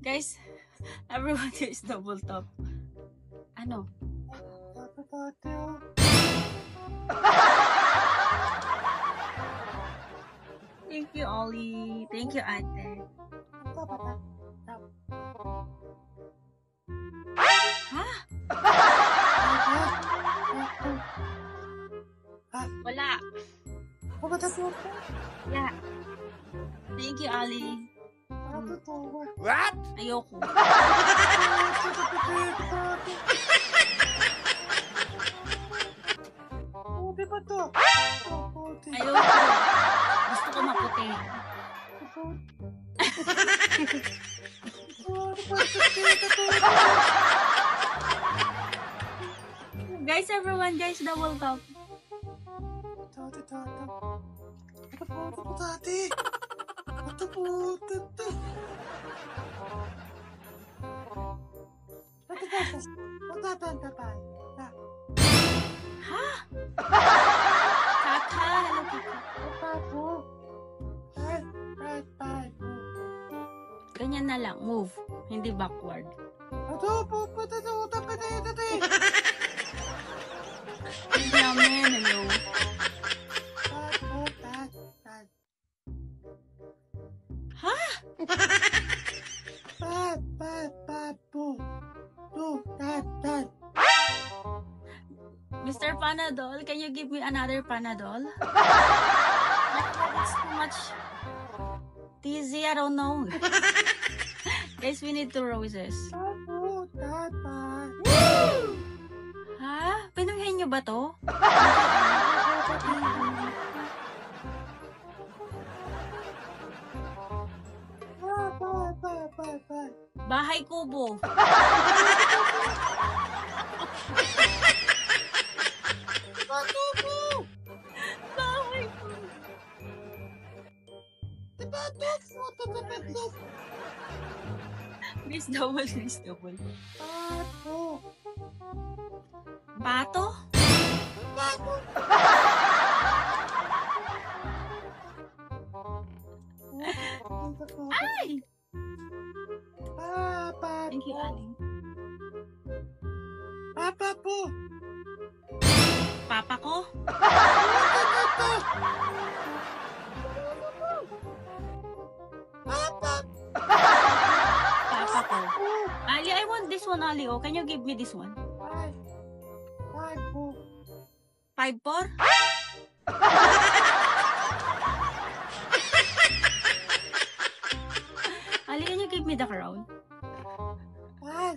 Guys, everyone is double top. Ano? Thank you, Ollie. Thank you, Ate. Ha? Wala. Wala. Thank you, Ollie. What? Ayoko. Ayoko. Gusto ko maputi. Guys, everyone, guys, double top. Ha? Kaka, hello Kaka. Ganyan na lang, move, hindi backward. Namin, hello. Ha? Mr. Panadol, can you give me another Panadol? It's too much dizzy, I don't know. Guys, we need 2 roses. Ha? Pinunghin nyo ba to? Bahay kubo. Bahay kubo. Miss double. Pato? Ay! Thank you, Aling. Papa po! Papa ko? Papa ko. Ali, I want this one, Ali. Oh, can you give me this one? 5-4? Ali, can you give me the crown? Ha?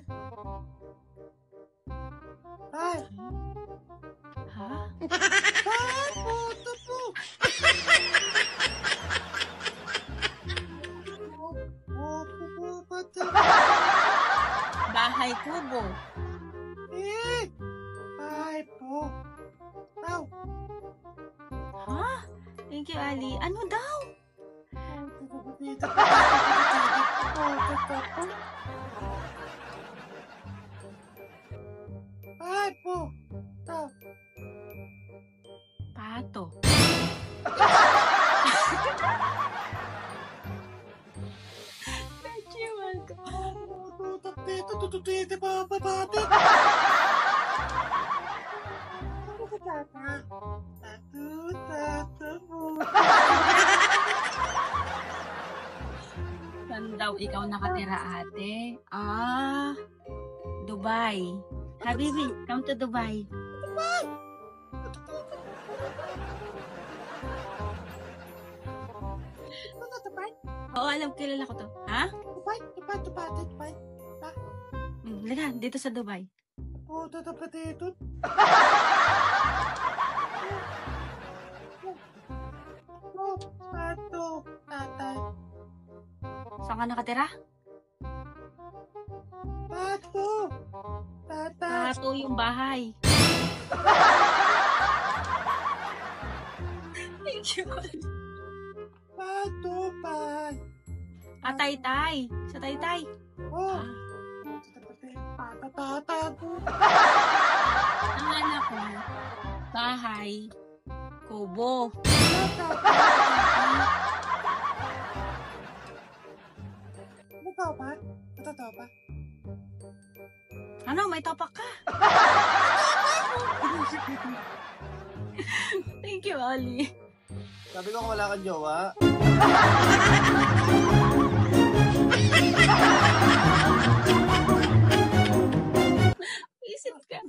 Bahay kubo. Ha? Thank you, Ali. Ano daw? Pato. Thank you, Saan daw ikaw nakatira, ate? Dubai. Habibi, come to Dubai. Oo, alam, kilala ko to. Ha? Lika, dito sa Dubai. Saan ka nakatira? Pato yung bahay. Thank you. Taytay. Sa Taytay. Ang anak ko, bahay, kubo. Totoo pa? Totoo pa? Ano, may tapak ka. Thank you, Ali. Sabi ko kung wala kang jowa. Isip ka.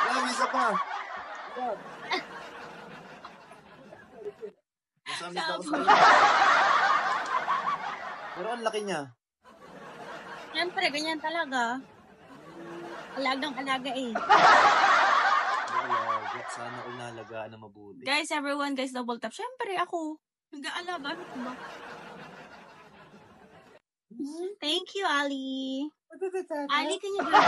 Wala, isa pa. Masamit ako sa iyo. Pero ang laki niya. Siyempre, ganyan talaga. Alagang-alaga eh. Alaga. Sana unalagaan na mabuti. Guys, everyone, guys, double tap. Siyempre, ako. Nag-aalaga. Ano ba? Thank you, Ali. Ali, can you do it?